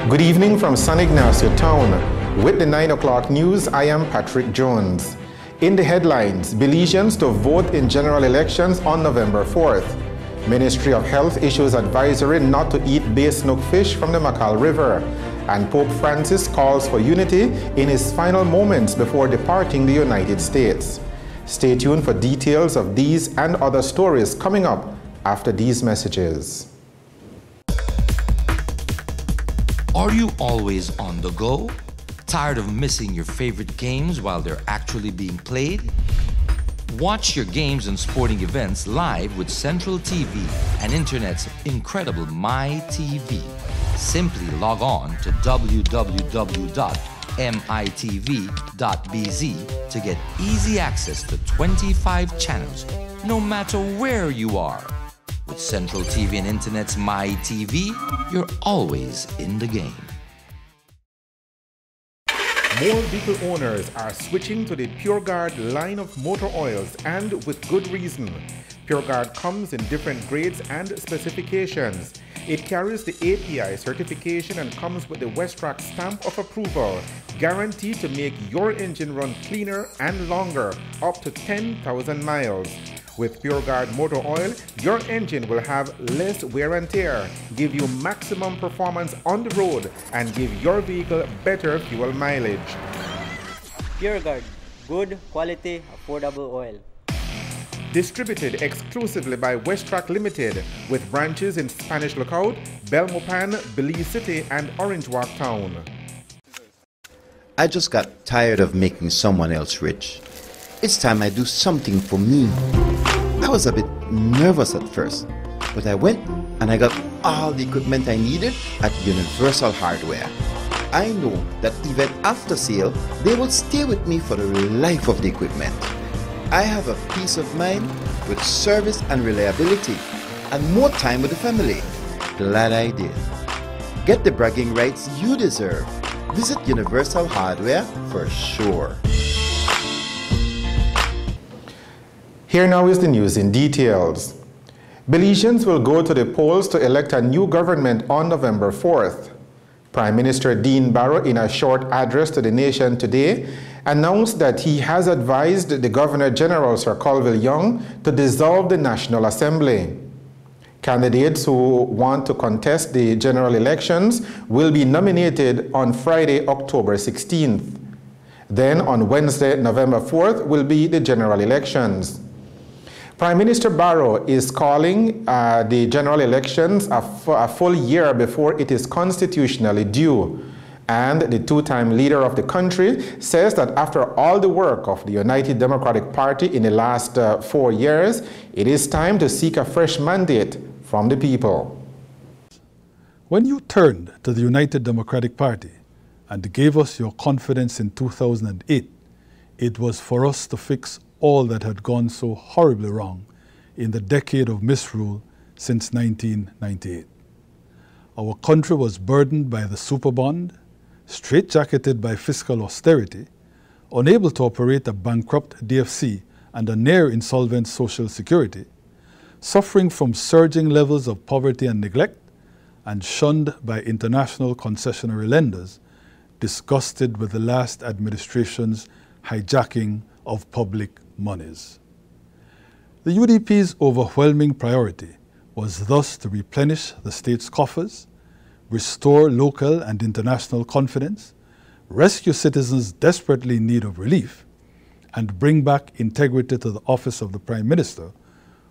Good evening from San Ignacio Town. With the 9 o'clock news, I am Patrick Jones. In the headlines, Belizeans to vote in general elections on November 4th. Ministry of Health issues advisory not to eat bay snook fish from the Maccal River. And Pope Francis calls for unity in his final moments before departing the United States. Stay tuned for details of these and other stories coming up after these messages. Are you always on the go? Tired of missing your favorite games while they're actually being played? Watch your games and sporting events live with Central TV and Internet's incredible MyTV. Simply log on to www.mitv.bz to get easy access to 25 channels, no matter where you are. With Central TV and Internet's MyTV, you're always in the game. More vehicle owners are switching to the PureGuard line of motor oils, and with good reason. PureGuard comes in different grades and specifications. It carries the API certification and comes with the Westrack stamp of approval, guaranteed to make your engine run cleaner and longer, up to 10,000 miles. With PureGuard motor oil, your engine will have less wear and tear, give you maximum performance on the road, and give your vehicle better fuel mileage. PureGuard, good quality, affordable oil. Distributed exclusively by Westrack Limited, with branches in Spanish Lookout, Belmopan, Belize City, and Orange Walk Town. I just got tired of making someone else rich. It's time I do something for me. I was a bit nervous at first, but I went and I got all the equipment I needed at Universal Hardware. I know that even after sale, they will stay with me for the life of the equipment. I have a peace of mind with service and reliability, and more time with the family. Glad I did. Get the bragging rights you deserve. Visit Universal Hardware for sure. Here now is the news in details. Belizeans will go to the polls to elect a new government on November 4th. Prime Minister Dean Barrow, in a short address to the nation today, announced that he has advised the Governor General, Sir Colville Young, to dissolve the National Assembly. Candidates who want to contest the general elections will be nominated on Friday, October 16th. Then on Wednesday, November 4th, will be the general elections. Prime Minister Barrow is calling the general elections a full year before it is constitutionally due. And the two-time leader of the country says that after all the work of the United Democratic Party in the last 4 years, it is time to seek a fresh mandate from the people. When you turned to the United Democratic Party and gave us your confidence in 2008, it was for us to fix all that had gone so horribly wrong in the decade of misrule since 1998. Our country was burdened by the super bond, straitjacketed by fiscal austerity, unable to operate a bankrupt DFC and a near-insolvent Social Security, suffering from surging levels of poverty and neglect, and shunned by international concessionary lenders, disgusted with the last administration's hijacking of public monies. The UDP's overwhelming priority was thus to replenish the state's coffers, restore local and international confidence, rescue citizens desperately in need of relief, and bring back integrity to the office of the Prime Minister,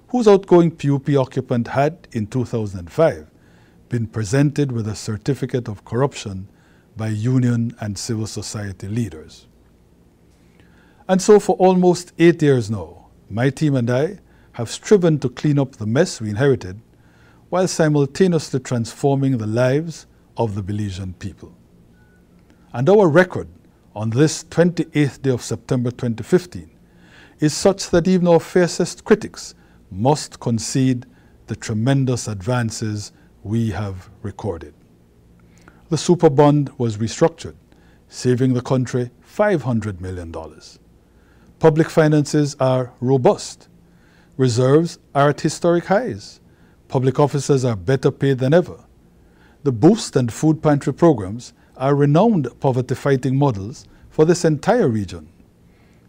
whose outgoing PUP occupant had, in 2005, been presented with a certificate of corruption by union and civil society leaders. And so for almost 8 years now, my team and I have striven to clean up the mess we inherited while simultaneously transforming the lives of the Belizean people. And our record on this 28th day of September 2015 is such that even our fiercest critics must concede the tremendous advances we have recorded. The super bond was restructured, saving the country $500 million. Public finances are robust. Reserves are at historic highs. Public officers are better paid than ever. The Boost and Food Pantry programs are renowned poverty-fighting models for this entire region.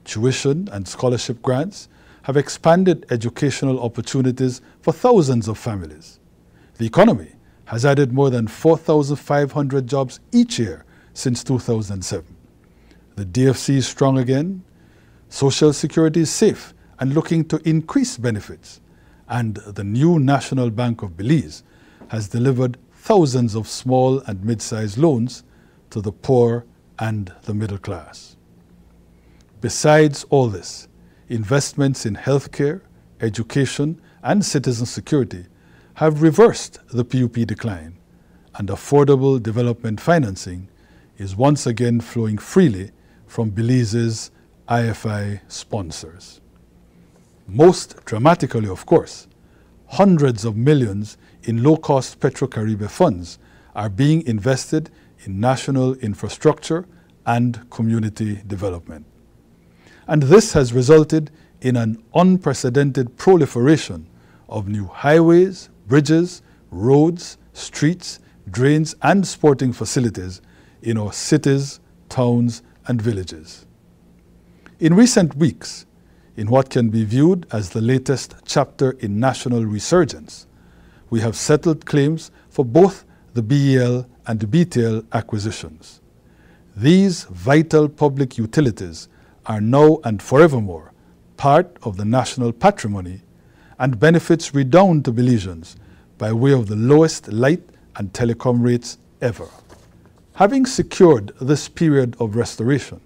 Tuition and scholarship grants have expanded educational opportunities for thousands of families. The economy has added more than 4,500 jobs each year since 2007. The DFC is strong again, Social Security is safe and looking to increase benefits, and the new National Bank of Belize has delivered thousands of small and mid-sized loans to the poor and the middle class. Besides all this, investments in healthcare, education, and citizen security have reversed the PUP decline, and affordable development financing is once again flowing freely from Belize's IFI sponsors. Most dramatically, of course, hundreds of millions in low-cost Petro-Caribe funds are being invested in national infrastructure and community development. And this has resulted in an unprecedented proliferation of new highways, bridges, roads, streets, drains, and sporting facilities in our cities, towns, and villages. In recent weeks, in what can be viewed as the latest chapter in national resurgence, we have settled claims for both the BEL and the BTL acquisitions. These vital public utilities are now and forevermore part of the national patrimony, and benefits redound to Belizeans by way of the lowest light and telecom rates ever. Having secured this period of restoration,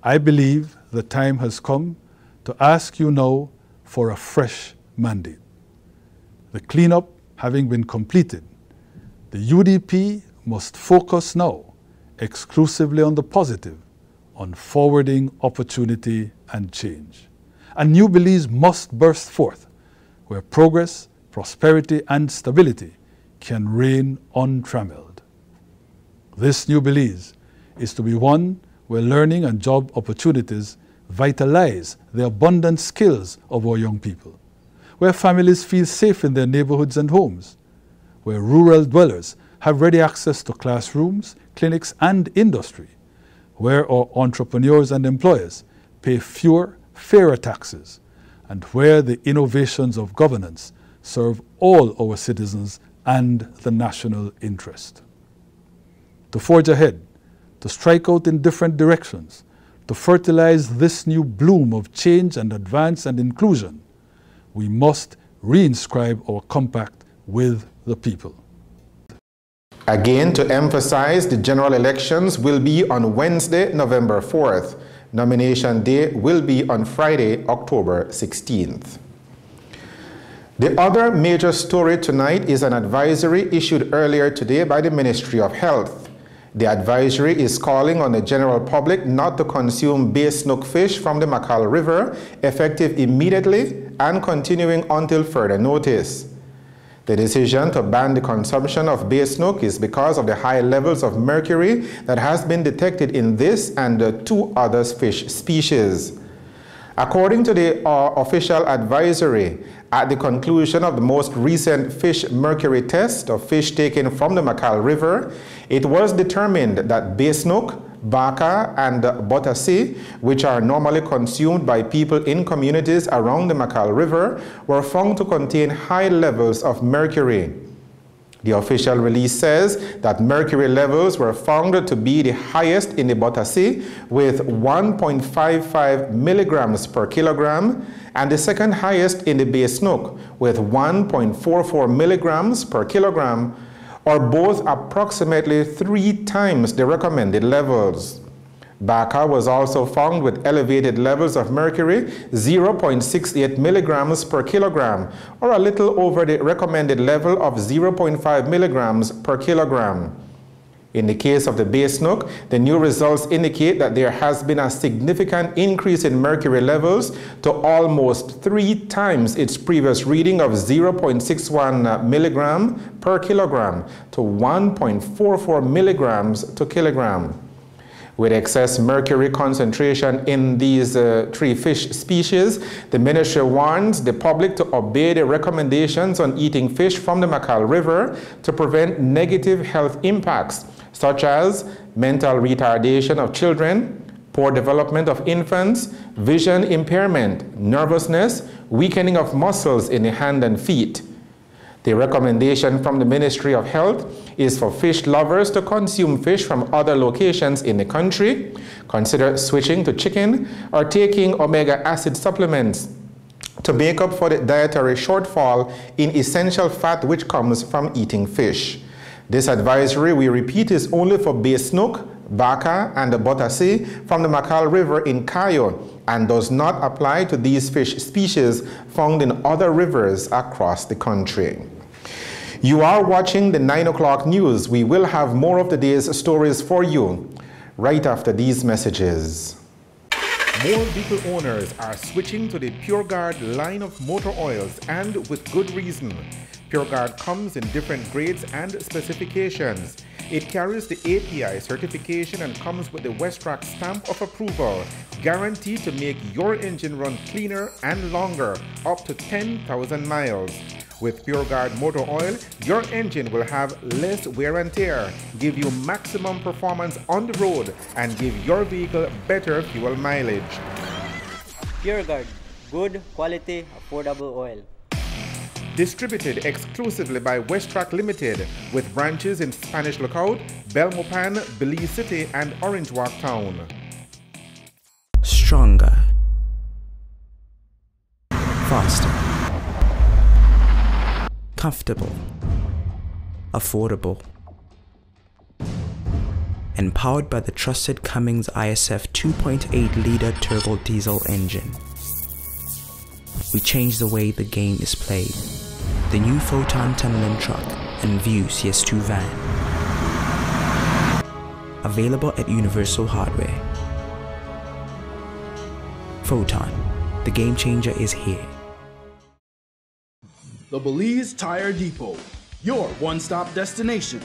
I believe the time has come to ask you now for a fresh mandate. The cleanup having been completed, the UDP must focus now exclusively on the positive, on forwarding opportunity and change. A new Belize must burst forth where progress, prosperity, and stability can reign untrammeled. This new Belize is to be one where learning and job opportunities vitalize the abundant skills of our young people, where families feel safe in their neighborhoods and homes, where rural dwellers have ready access to classrooms, clinics, and industry, where our entrepreneurs and employers pay fewer, fairer taxes, and where the innovations of governance serve all our citizens and the national interest. To forge ahead, to strike out in different directions, to fertilize this new bloom of change and advance and inclusion, we must reinscribe our compact with the people. Again, to emphasize, the general elections will be on Wednesday, November 4th. Nomination day will be on Friday, October 16th. The other major story tonight is an advisory issued earlier today by the Ministry of Health. The advisory is calling on the general public not to consume bay snook fish from the Macall River, effective immediately and continuing until further notice. The decision to ban the consumption of bay snook is because of the high levels of mercury that has been detected in this and two other fish species. According to the official advisory, at the conclusion of the most recent fish mercury test of fish taken from the Macall River, it was determined that bay snook, baka, and botassi, which are normally consumed by people in communities around the Macall River, were found to contain high levels of mercury. The official release says that mercury levels were found to be the highest in the botassi with 1.55 milligrams per kilogram, and the second highest in the bay snook with 1.44 milligrams per kilogram, or both approximately 3 times the recommended levels. Baka was also found with elevated levels of mercury, 0.68 milligrams per kilogram, or a little over the recommended level of 0.5 milligrams per kilogram. In the case of the bay snook, the new results indicate that there has been a significant increase in mercury levels to almost 3 times its previous reading of 0.61 milligram per kilogram to 1.44 milligrams to kilogram. With excess mercury concentration in these 3 fish species, the ministry warns the public to obey the recommendations on eating fish from the Maccal River to prevent negative health impacts, such as mental retardation of children, poor development of infants, vision impairment, nervousness, weakening of muscles in the hand and feet. The recommendation from the Ministry of Health is for fish lovers to consume fish from other locations in the country, consider switching to chicken, or taking omega acid supplements to make up for the dietary shortfall in essential fat which comes from eating fish. This advisory, we repeat, is only for bay snook, baka, and the botassi from the Maccal River in Cayo and does not apply to these fish species found in other rivers across the country. You are watching the 9 o'clock news. We will have more of the day's stories for you right after these messages. More vehicle owners are switching to the PureGuard line of motor oils, and with good reason. PureGuard comes in different grades and specifications. It carries the API certification and comes with the Westrack stamp of approval, guaranteed to make your engine run cleaner and longer, up to 10,000 miles. With PureGuard motor oil, your engine will have less wear and tear, give you maximum performance on the road, and give your vehicle better fuel mileage. PureGuard, good quality, affordable oil. Distributed exclusively by Westrack Limited, with branches in Spanish Lookout, Belmopan, Belize City, and Orange Walk Town. Stronger, faster, comfortable, affordable, and powered by the trusted Cummins ISF 2.8-liter turbo diesel engine. We change the way the game is played. The new Photon tunneling truck and View CS2 van. Available at Universal Hardware. Photon, the game changer is here. The Belize Tire Depot, your one-stop destination.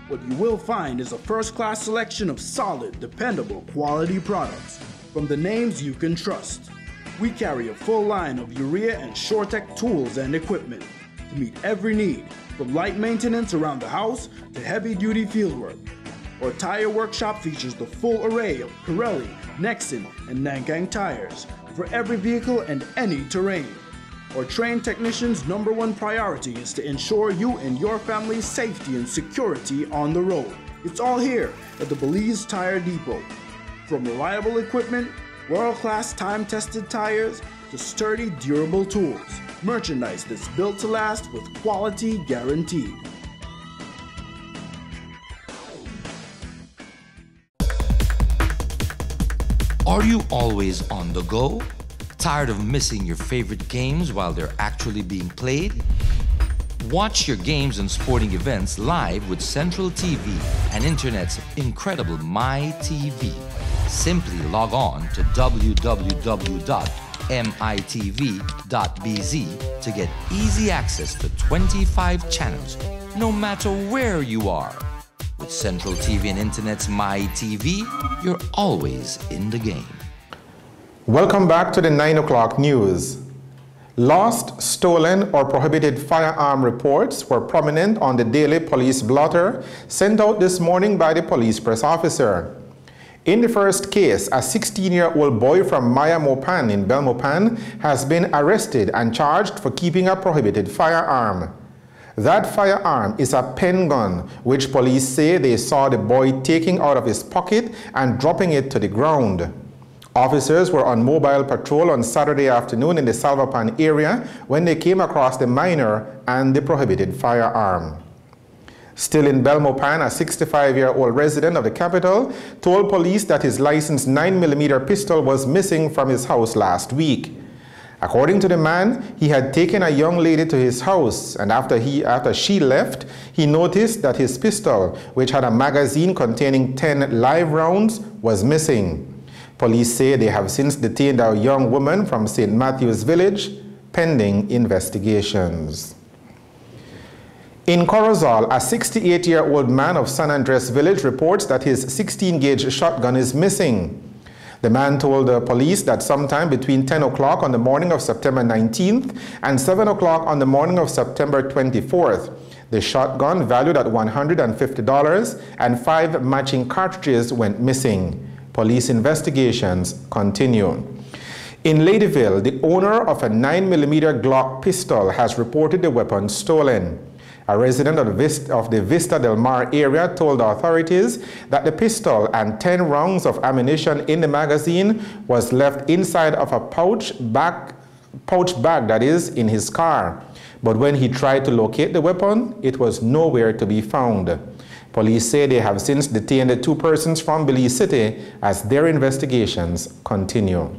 What you will find is a first-class selection of solid, dependable, quality products from the names you can trust. We carry a full line of urea and SureTech tools and equipment to meet every need, from light maintenance around the house to heavy-duty fieldwork. Our tire workshop features the full array of Pirelli, Nexen, and Nankang tires for every vehicle and any terrain. Our trained technicians' #1 priority is to ensure you and your family's safety and security on the road. It's all here at the Belize Tire Depot. From reliable equipment, world-class time-tested tires, to sturdy, durable tools. Merchandise that's built to last with quality guaranteed. Are you always on the go? Tired of missing your favorite games while they're actually being played? Watch your games and sporting events live with Central TV and Internet's incredible MyTV. Simply log on to www.mitv.bz to get easy access to 25 channels, no matter where you are. With Central TV and Internet's MyTV, you're always in the game. Welcome back to the 9 o'clock news. Lost, stolen, or prohibited firearm reports were prominent on the daily police blotter sent out this morning by the police press officer. In the first case, a 16-year-old boy from Maya Mopan in Belmopan has been arrested and charged for keeping a prohibited firearm. That firearm is a pen gun, which police say they saw the boy taking out of his pocket and dropping it to the ground. Officers were on mobile patrol on Saturday afternoon in the Salvapan area when they came across the minor and the prohibited firearm. Still in Belmopan, a 65-year-old resident of the capital told police that his licensed 9mm pistol was missing from his house last week. According to the man, he had taken a young lady to his house, and after she left, he noticed that his pistol, which had a magazine containing 10 live rounds, was missing. Police say they have since detained a young woman from St. Matthew's Village, pending investigations. In Corozal, a 68-year-old man of San Andres Village reports that his 16-gauge shotgun is missing. The man told the police that sometime between 10 o'clock on the morning of September 19th and 7 o'clock on the morning of September 24th, the shotgun, valued at $150, and 5 matching cartridges went missing. Police investigations continue. In Ladyville, the owner of a 9mm Glock pistol has reported the weapon stolen. A resident of the Vista Del Mar area told authorities that the pistol and 10 rounds of ammunition in the magazine was left inside of a pouch bag that is in his car. But when he tried to locate the weapon, it was nowhere to be found. Police say they have since detained the 2 persons from Belize City as their investigations continue.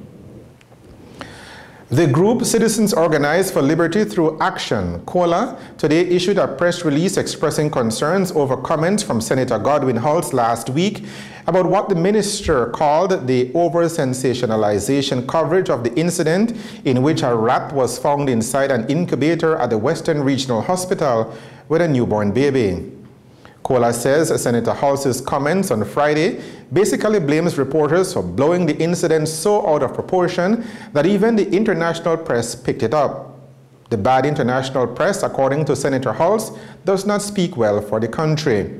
The group Citizens Organized for Liberty Through Action, COLA, today issued a press release expressing concerns over comments from Senator Godwin Hulse last week about what the minister called the over-sensationalization coverage of the incident in which a rat was found inside an incubator at the Western Regional Hospital with a newborn baby. COLA says Senator Hulse's comments on Friday basically blames reporters for blowing the incident so out of proportion that even the international press picked it up. The bad international press, according to Senator Hulse, does not speak well for the country.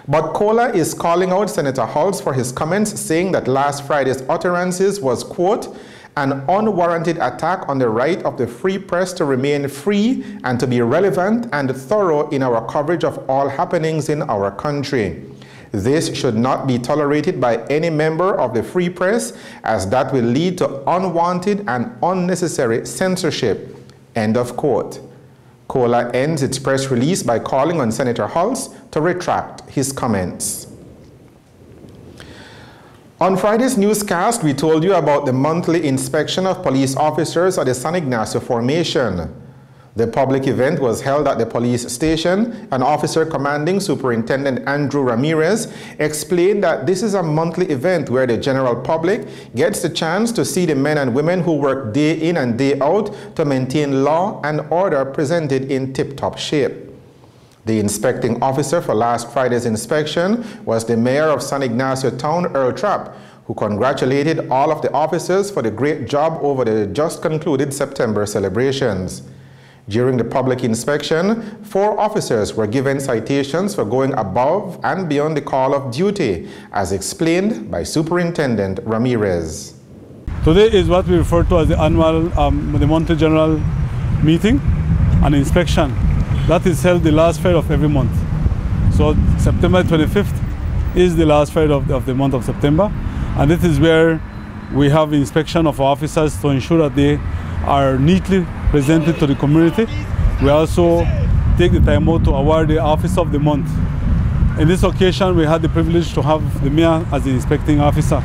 But COLA is calling out Senator Hulse for his comments, saying that last Friday's utterances was, quote, an unwarranted attack on the right of the free press to remain free and to be relevant and thorough in our coverage of all happenings in our country. This should not be tolerated by any member of the free press, as that will lead to unwanted and unnecessary censorship. End of quote. COLA ends its press release by calling on Senator Hulse to retract his comments. On Friday's newscast, we told you about the monthly inspection of police officers at the San Ignacio Formation. The public event was held at the police station. An officer commanding Superintendent Andrew Ramirez explained that this is a monthly event where the general public gets the chance to see the men and women who work day in and day out to maintain law and order presented in tip-top shape. The inspecting officer for last Friday's inspection was the mayor of San Ignacio Town, Earl Trapp, who congratulated all of the officers for the great job over the just concluded September celebrations. During the public inspection, 4 officers were given citations for going above and beyond the call of duty, as explained by Superintendent Ramirez. Today is what we refer to as the annual, the monthly general meeting and inspection. That is held the last Friday of every month. So September 25th is the last Friday of the month of September. And this is where we have inspection of officers to ensure that they are neatly presented to the community. We also take the time out to award the Officer of the Month. In this occasion, we had the privilege to have the mayor as the inspecting officer.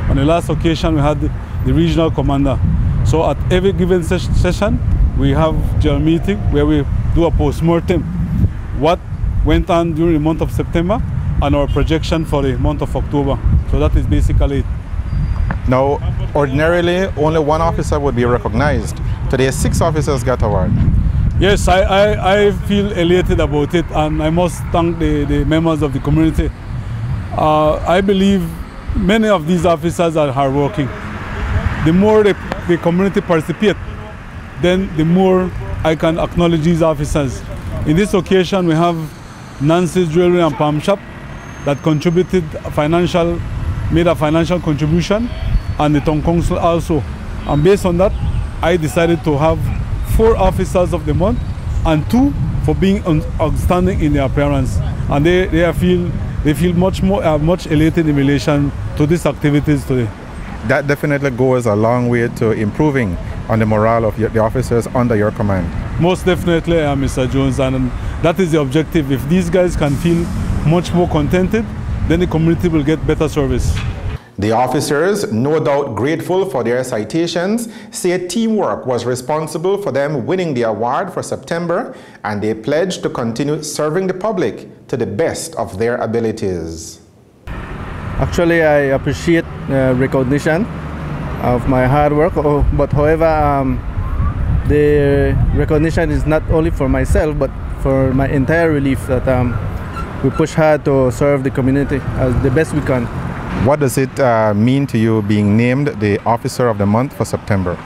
On the last occasion, we had the regional commander. So at every given session, we have general meeting where we do a post-mortem. What went on during the month of September and our projection for the month of October. So that is basically it. Now, ordinarily, only 1 officer would be recognized. Today, 6 officers got award. Yes, I feel elated about it, and I must thank the members of the community. I believe many of these officers are hardworking. The more the community participate, then the more I can acknowledge these officers. In this occasion, we have Nancy's Jewelry and Palm Shop that made a financial contribution, and the town council also. And based on that, I decided to have 4 officers of the month and 2 for being outstanding in their appearance. And they feel much elated in relation to these activities today. That definitely goes a long way to improving on the morale of the officers under your command. Most definitely, Mr. Jones, and that is the objective. If these guys can feel much more contented, then the community will get better service. The officers, no doubt grateful for their citations, say teamwork was responsible for them winning the award for September, and they pledge to continue serving the public to the best of their abilities. Actually, I appreciate recognition of my hard work, but however, the recognition is not only for myself, but for my entire relief that we push hard to serve the community as the best we can. What does it mean to you being named the Officer of the Month for September?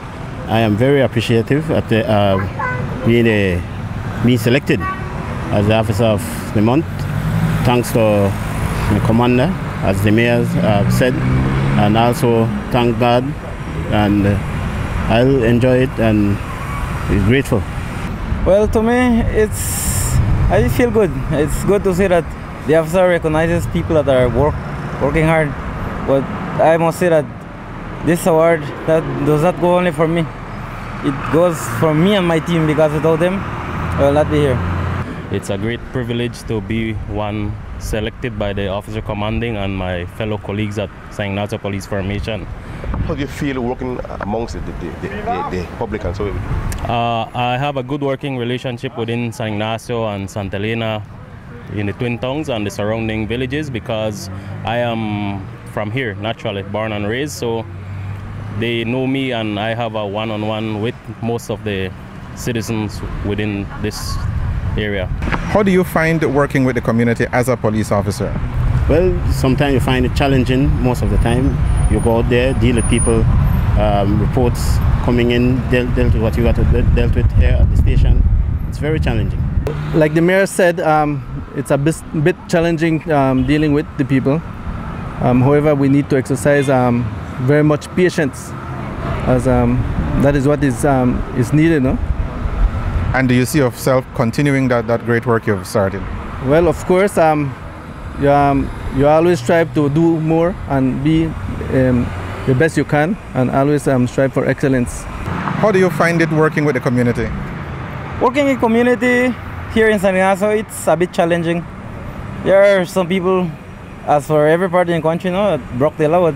I am very appreciative at being selected as the Officer of the Month. Thanks to the Commander, as the Mayor said, and also thank God, and I'll enjoy it and be grateful. Well, to me, I feel good. It's good to see that the officer recognizes people that are working hard. But I must say that this award that does not go only for me. It goes for me and my team, because without them, I will not be here. It's a great privilege to be one selected by the officer commanding and my fellow colleagues at St. Ignacio Police Formation. How do you feel working amongst the public and so on? I have a good working relationship within St. Ignacio and Santa Elena in the Twin Towns and the surrounding villages, because I am from here, naturally, born and raised, so they know me and I have a one-on-one with most of the citizens within this area. How do you find working with the community as a police officer? Well, sometimes you find it challenging. Most of the time you go out there, deal with people, reports coming in, dealt with what you got to dealt with here at the station. It's very challenging. Like the Mayor said, it's a bit challenging dealing with the people. However, we need to exercise very much patience, as that is what is needed, no? And do you see yourself continuing that great work you've started? Well, of course, you always strive to do more and be the best you can, and always strive for excellence. How do you find it working with the community? Working in community here in San Ignacio, it's a bit challenging. There are some people, as for every part in the country, that broke the law.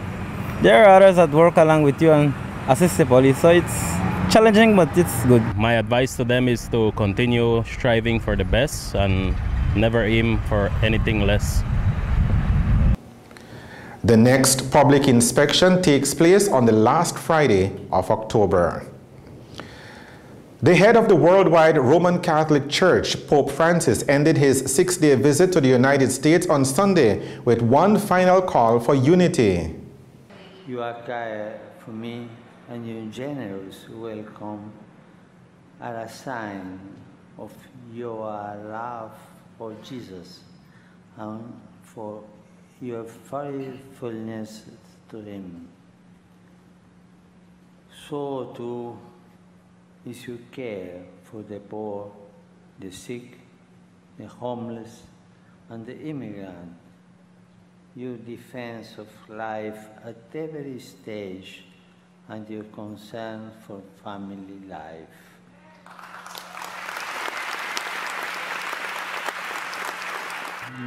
There are others that work along with you and assist the police. So it's challenging, but it's good. My advice to them is to continue striving for the best and never aim for anything less. The next public inspection takes place on the last Friday of October. The head of the worldwide Roman Catholic Church, Pope Francis, ended his 6-day visit to the United States on Sunday with one final call for unity. You are kind for me, and your generous welcome are a sign of your love for Jesus and for your faithfulness to Him. So too is your care for the poor, the sick, the homeless, and the immigrant. Your defense of life at every stage, and your concern for family life.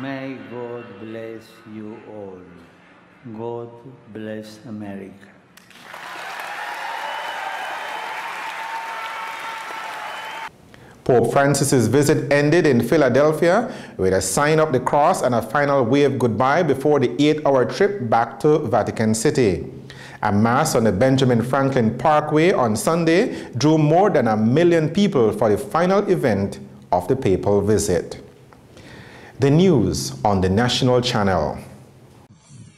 May God bless you all. God bless America. Pope Francis's visit ended in Philadelphia with a sign up the cross and a final wave goodbye before the 8-hour trip back to Vatican City. A mass on the Benjamin Franklin Parkway on Sunday drew more than 1 million people for the final event of the papal visit. The news on the national channel.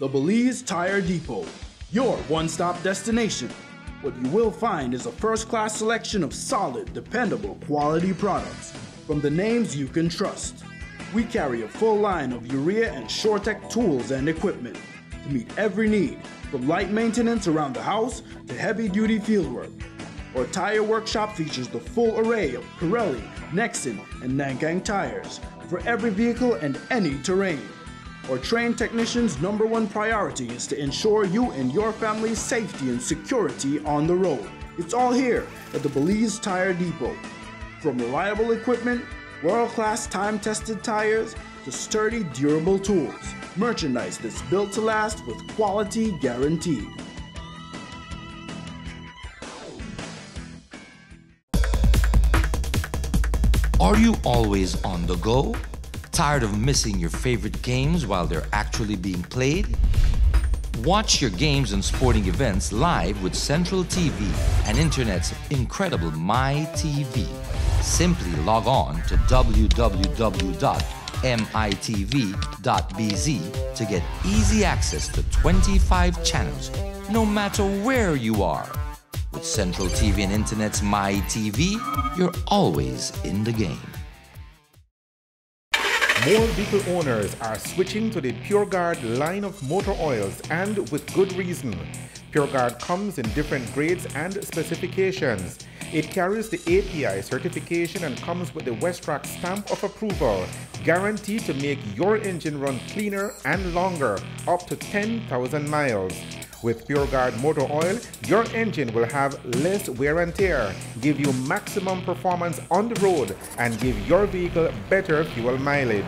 The Belize Tire Depot, your one-stop destination. What you will find is a first-class selection of solid, dependable, quality products from the names you can trust. We carry a full line of urea and SureTech tools and equipment to meet every need, from light maintenance around the house to heavy-duty fieldwork. Our tire workshop features the full array of Pirelli, Nexen, and Nankang tires for every vehicle and any terrain. Our trained technicians' #1 priority is to ensure you and your family's safety and security on the road. It's all here at the Belize Tire Depot. From reliable equipment, world-class time-tested tires, to sturdy, durable tools. Merchandise that's built to last with quality guaranteed. Are you always on the go? Tired of missing your favorite games while they're actually being played? Watch your games and sporting events live with Central TV and Internet's incredible MyTV. Simply log on to www.mitv.bz to get easy access to 25 channels, no matter where you are. With Central TV and Internet's MyTV, you're always in the game. More vehicle owners are switching to the PureGuard line of motor oils, and with good reason. PureGuard comes in different grades and specifications. It carries the API certification and comes with the Westrac stamp of approval, guaranteed to make your engine run cleaner and longer, up to 10,000 miles. With PureGuard motor oil, your engine will have less wear and tear, give you maximum performance on the road, and give your vehicle better fuel mileage.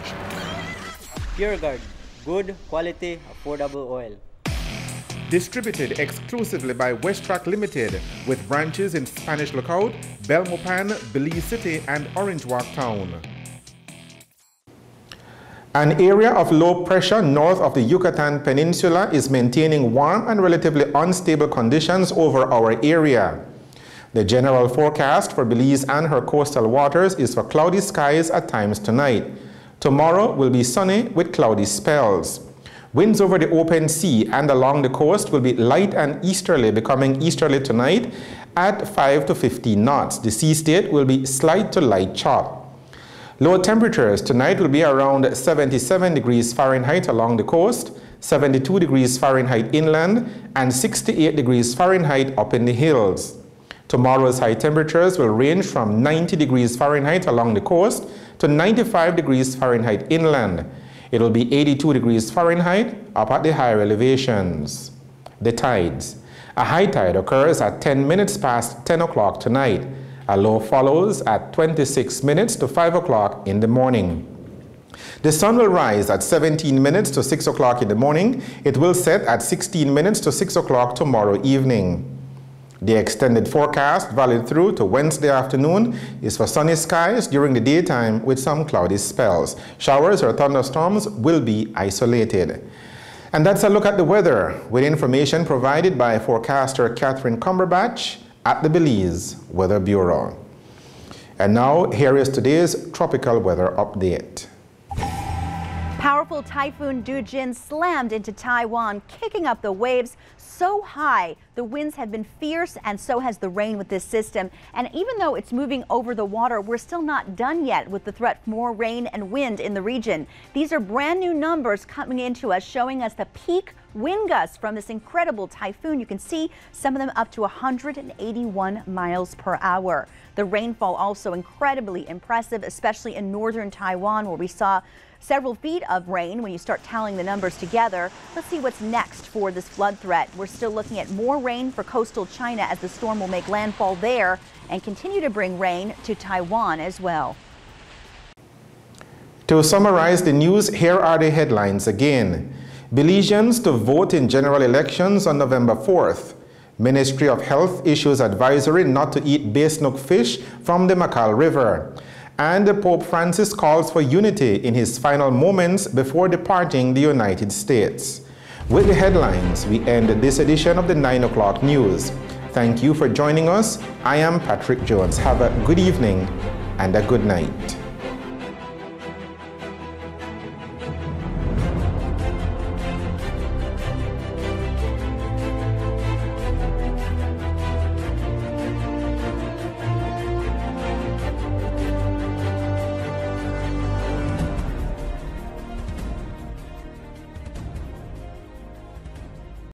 PureGuard, good quality, affordable oil. Distributed exclusively by Westrac Limited, with branches in Spanish Lookout, Belmopan, Belize City, and Orange Walk Town. An area of low pressure north of the Yucatan Peninsula is maintaining warm and relatively unstable conditions over our area. The general forecast for Belize and her coastal waters is for cloudy skies at times tonight. Tomorrow will be sunny with cloudy spells. Winds over the open sea and along the coast will be light and easterly, becoming easterly tonight at 5 to 15 knots. The sea state will be slight to light chop. Low temperatures tonight will be around 77 degrees Fahrenheit along the coast, 72 degrees Fahrenheit inland, and 68 degrees Fahrenheit up in the hills. Tomorrow's high temperatures will range from 90 degrees Fahrenheit along the coast to 95 degrees Fahrenheit inland. It will be 82 degrees Fahrenheit up at the higher elevations. The tides. A high tide occurs at 10 minutes past 10 o'clock tonight. A low follows at 26 minutes to 5 o'clock in the morning. The sun will rise at 17 minutes to 6 o'clock in the morning. It will set at 16 minutes to 6 o'clock tomorrow evening. The extended forecast, valid through to Wednesday afternoon, is for sunny skies during the daytime with some cloudy spells. Showers or thunderstorms will be isolated. And that's a look at the weather, with information provided by forecaster Catherine Cumberbatch at the Belize Weather Bureau. And now, here is today's tropical weather update. Powerful Typhoon Dujin slammed into Taiwan, kicking up the waves so high. The winds have been fierce, and so has the rain with this system. And even though it's moving over the water, we're still not done yet with the threat for more rain and wind in the region. These are brand new numbers coming into us, showing us the peak wind gusts from this incredible typhoon. You can see some of them up to 181 miles per hour. The rainfall also incredibly impressive, especially in northern Taiwan, where we saw several feet of rain when you start tallying the numbers together. Let's see what's next for this flood threat. We're still looking at more rain for coastal China, as the storm will make landfall there and continue to bring rain to Taiwan as well. To summarize the news, here are the headlines again. Belizeans to vote in general elections on November 4th. Ministry of Health issues advisory not to eat bay snook fish from the Macal River. And Pope Francis calls for unity in his final moments before departing the United States. With the headlines, we end this edition of the 9 o'clock news. Thank you for joining us. I am Patrick Jones. Have a good evening and a good night.